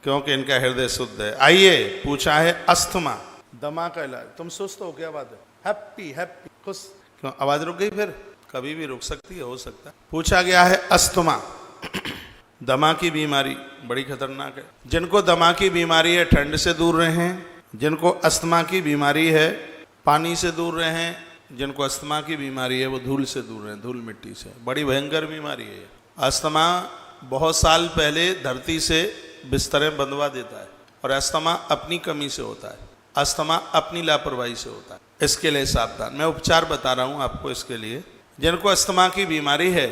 क्योंकि इनका हृदय शुद्ध है। आइए, पूछा है अस्थमा, दमा का इलाज। तुम सुस्त हो, क्या बात है? हैप्पी हैप्पी खुश क्यों? आवाज रुक गई? फिर कभी भी रुक सकती है, हो सकता है। पूछा गया है अस्थमा, दमा की बीमारी बड़ी खतरनाक है। जिनको दमा की बीमारी है ठंड से दूर रहें, जिनको अस्थमा की बीमारी है पानी से दूर रहें, जिनको अस्थमा की बीमारी है वो धूल से दूर रहें, धूल मिट्टी से। बड़ी भयंकर बीमारी है। अस्थमा बहुत साल पहले धरती से बिस्तरें बंधवा देता है, और अस्थमा अपनी कमी से होता है, अस्थमा अपनी लापरवाही से होता है। इसके लिए सावधान। मैं उपचार बता रहा हूँ आपको इसके लिए। जिनको अस्थमा की बीमारी है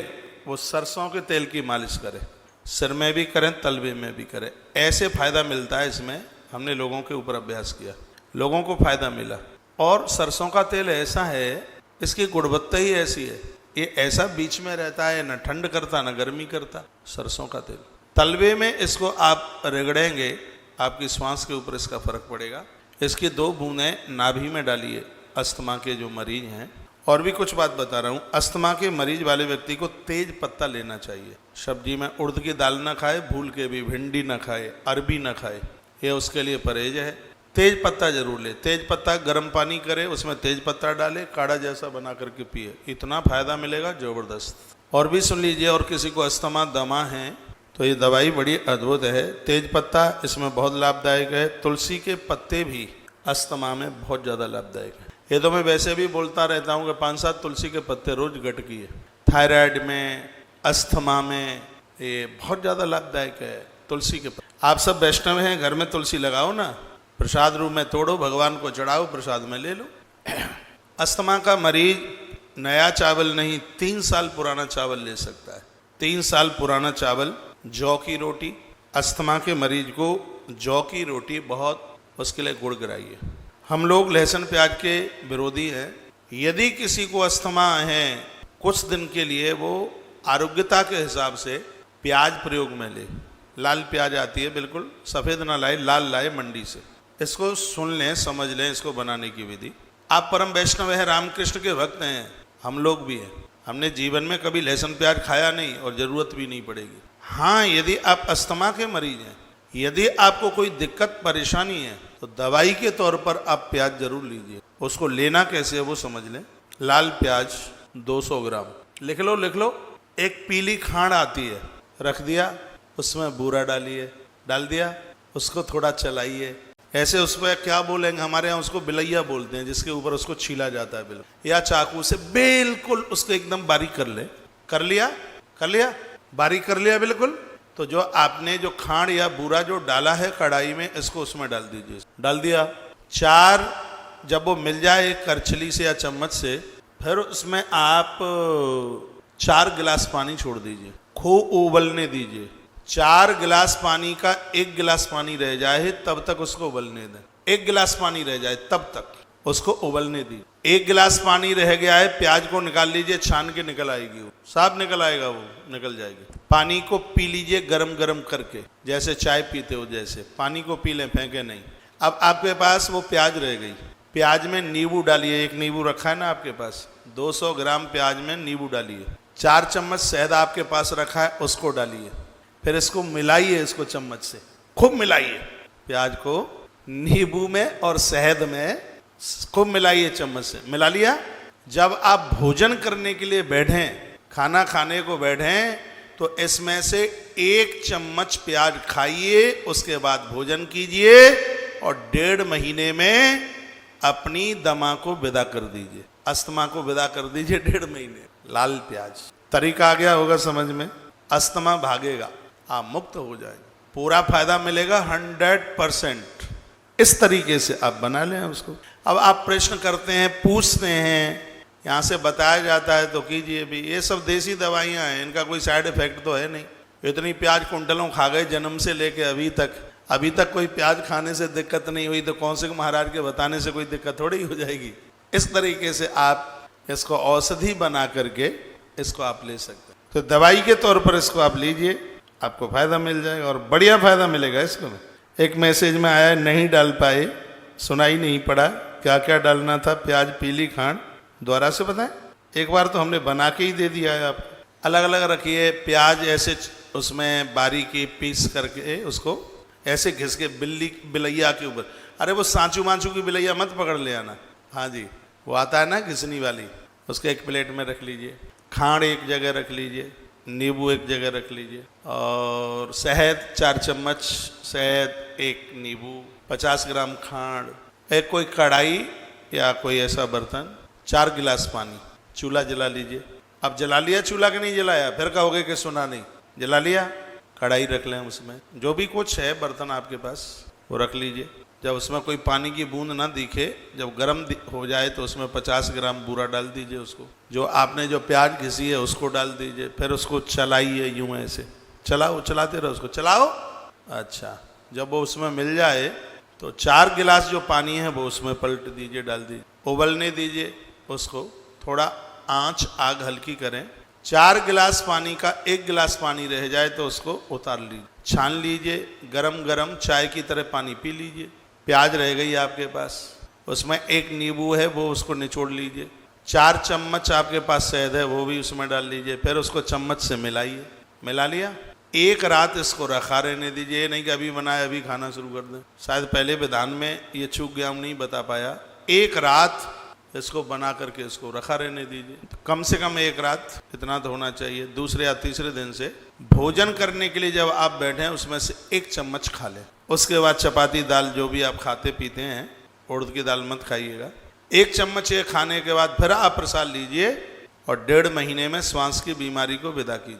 वो सरसों के तेल की मालिश करें, सिर में भी करें, तलवे में भी करें। ऐसे फायदा मिलता है इसमें। हमने लोगों के ऊपर अभ्यास किया, लोगों को फायदा मिला। और सरसों का तेल ऐसा है, इसकी गुणवत्ता ही ऐसी है, ये ऐसा बीच में रहता है, न ठंड करता न गर्मी करता। सरसों का तेल तलवे में इसको आप रगड़ेंगे, आपकी श्वास के ऊपर इसका फर्क पड़ेगा। इसकी 2 बूंदें नाभि में डालिए, अस्थमा के जो मरीज हैं। और भी कुछ बात बता रहा हूँ। अस्थमा के मरीज वाले व्यक्ति को तेज पत्ता लेना चाहिए। सब्जी में उड़द की दाल ना खाए, भूल के भी भिंडी ना खाए, अरबी ना खाए, ये उसके लिए परहेज है। तेज पत्ता जरूर ले। तेज पत्ता गर्म पानी करे, उसमें तेज पत्ता डाले, काढ़ा जैसा बना करके पिए, इतना फायदा मिलेगा जबरदस्त। और भी सुन लीजिए, और किसी को अस्थमा दमा है तो ये दवाई बड़ी अद्भुत है। तेज पत्ता इसमें बहुत लाभदायक है। तुलसी के पत्ते भी अस्थमा में बहुत ज़्यादा लाभदायक है। ये तो मैं वैसे भी बोलता रहता हूँ कि 5-7 तुलसी के पत्ते रोज गटकी है। थायराइड में, अस्थमा में ये बहुत ज़्यादा लाभदायक है तुलसी के पत्ते। आप सब वैष्णव हैं, घर में तुलसी लगाओ ना, प्रसाद रूप में तोड़ो, भगवान को चढ़ाओ, प्रसाद में ले लो। अस्थमा का मरीज नया चावल नहीं, 3 साल पुराना चावल ले सकता है। 3 साल पुराना चावल, जौ की रोटी। अस्थमा के मरीज को जौ की रोटी बहुत, उसके लिए गुड़ गिराइए। हम लोग लहसुन प्याज के विरोधी हैं। यदि किसी को अस्थमा है, कुछ दिन के लिए वो आरोग्यता के हिसाब से प्याज प्रयोग में ले। लाल प्याज आती है, बिल्कुल सफ़ेद ना लाए, लाल लाए मंडी से। इसको सुन लें, समझ लें इसको बनाने की विधि। आप परम वैष्णव हैं, रामकृष्ण के भक्त हैं, हम लोग भी हैं। हमने जीवन में कभी लहसुन प्याज खाया नहीं और ज़रूरत भी नहीं पड़ेगी। हाँ, यदि आप अस्थमा के मरीज हैं, यदि आपको कोई दिक्कत परेशानी है तो दवाई के तौर पर आप प्याज जरूर लीजिए। उसको लेना कैसे है वो समझ लें। लाल प्याज 200 ग्राम, लिख लो लिख लो। एक पीली खांड आती है, रख दिया, उसमें बूरा डालिए, डाल दिया, उसको थोड़ा चलाइए। ऐसे उस पर क्या बोलेंगे, हमारे यहाँ उसको बिलैया बोलते हैं, जिसके ऊपर उसको छीला जाता है बिल्कुल, या चाकू से बिल्कुल उसको एकदम बारीक कर ले। कर लिया, कर लिया, बारीक कर लिया बिल्कुल। तो जो आपने जो खांड या बूरा जो डाला है कढ़ाई में, इसको उसमें डाल दीजिए। डाल दिया। 4 जब वो मिल जाए करछली से या चम्मच से, फिर उसमें आप 4 गिलास पानी छोड़ दीजिए, खूब उबलने दीजिए। 4 गिलास पानी का 1 गिलास पानी रह जाए तब तक उसको उबलने दें। 1 गिलास पानी रह जाए तब तक उसको उबलने दी। 1 गिलास पानी रह गया है, प्याज को निकाल लीजिए, छान के निकल आएगी, वो साफ निकल आएगा, वो निकल जाएगी। पानी को पी लीजिए गरम गरम करके, जैसे चाय पीते हो जैसे, पानी को पी लें, फेंके नहीं। अब आपके पास वो प्याज रह गई, प्याज में नींबू डालिए। 1 नींबू रखा है ना आपके पास, 200 ग्राम प्याज में नींबू डालिए। 4 चम्मच शहद आपके पास रखा है, उसको डालिए। फिर इसको मिलाइए, इसको चम्मच से खूब मिलाइए। प्याज को नींबू में और शहद में खूब मिलाइए, चम्मच से मिला लिया। जब आप भोजन करने के लिए बैठें, खाना खाने को बैठें, तो इसमें से 1 चम्मच प्याज खाइए, उसके बाद भोजन कीजिए, और 1.5 महीने में अपनी दमा को विदा कर दीजिए, अस्थमा को विदा कर दीजिए 1.5 महीने। लाल प्याज, तरीका आ गया होगा समझ में। अस्थमा भागेगा, आप मुक्त हो जाएंगे, पूरा फायदा मिलेगा 100%। इस तरीके से आप बना लें उसको। अब आप प्रश्न करते हैं, पूछते हैं, यहाँ से बताया जाता है तो कीजिए भी। ये सब देसी दवाइयाँ हैं, इनका कोई साइड इफेक्ट तो है नहीं। इतनी प्याज कुंटलों खा गए जन्म से लेके अभी तक कोई प्याज खाने से दिक्कत नहीं हुई, तो कौन से महाराज के बताने से कोई दिक्कत थोड़ी हो जाएगी। इस तरीके से आप इसको औषधि बना करके इसको आप ले सकते हैं। तो दवाई के तौर पर इसको आप लीजिए, आपको फायदा मिल जाएगा, और बढ़िया फायदा मिलेगा इसको। एक मैसेज में आया, नहीं डाल पाए, सुनाई नहीं पड़ा, क्या क्या डालना था। प्याज, पीली खांड, दोबारा से बताएं। एक बार तो हमने बना के ही दे दिया है आपको। अलग अलग रखिए, प्याज ऐसे उसमें बारीकी पीस करके उसको ऐसे घिस के बिल्ली बिलैया के ऊपर, अरे वो सांचू मांचू की बिलैया मत पकड़ ले आना। हाँ जी, वो आता है ना घिसनी वाली, उसके एक प्लेट में रख लीजिए। खांड एक जगह रख लीजिए, नींबू एक जगह रख लीजिए, और शहद 4 चम्मच शहद, 1 नींबू, 50 ग्राम खांड, एक कोई कढ़ाई या कोई ऐसा बर्तन, 4 गिलास पानी। चूल्हा जला लीजिए। अब जला लिया चूल्हा कि नहीं जलाया, फिर कहोगे कि सुना नहीं। जला लिया, कढ़ाई रख लें, उसमें जो भी कुछ है बर्तन आपके पास वो रख लीजिए। जब उसमें कोई पानी की बूंद ना दिखे, जब गर्म हो जाए तो उसमें 50 ग्राम बूरा डाल दीजिए। उसको जो आपने जो प्याज घिसी है उसको डाल दीजिए। फिर उसको चलाइए, यूं ऐसे चलाओ, चलाते रहो उसको, चलाओ। अच्छा, जब वो उसमें मिल जाए तो 4 गिलास जो पानी है वो उसमें पलट दीजिए, डाल दीजिए, उबलने दीजिए उसको। थोड़ा आंच आग हल्की करें। 4 गिलास पानी का 1 गिलास पानी रह जाए तो उसको उतार लीजिए, छान लीजिए। गरम गरम चाय की तरह पानी पी लीजिए। प्याज रह गई आपके पास, उसमें 1 नींबू है वो उसको निचोड़ लीजिए। 4 चम्मच आपके पास शहद है वो भी उसमें डाल लीजिए। फिर उसको चम्मच से मिलाइए। मिला लिया, 1 रात इसको रखा रहने दीजिए। ये नहीं कि अभी बनाया अभी खाना शुरू कर दें। शायद पहले विधान में ये चूक गया, हम नहीं बता पाया। 1 रात इसको बना करके इसको रखा रहने दीजिए। कम से कम 1 रात इतना तो होना चाहिए। दूसरे या तीसरे दिन से भोजन करने के लिए जब आप बैठें उसमें से 1 चम्मच खा लें। उसके बाद चपाती दाल जो भी आप खाते पीते हैं, उड़द की दाल मत खाइएगा। 1 चम्मच ये खाने के बाद फिर आप प्रसाद लीजिए और 1.5 महीने में श्वास की बीमारी को विदा कीजिए।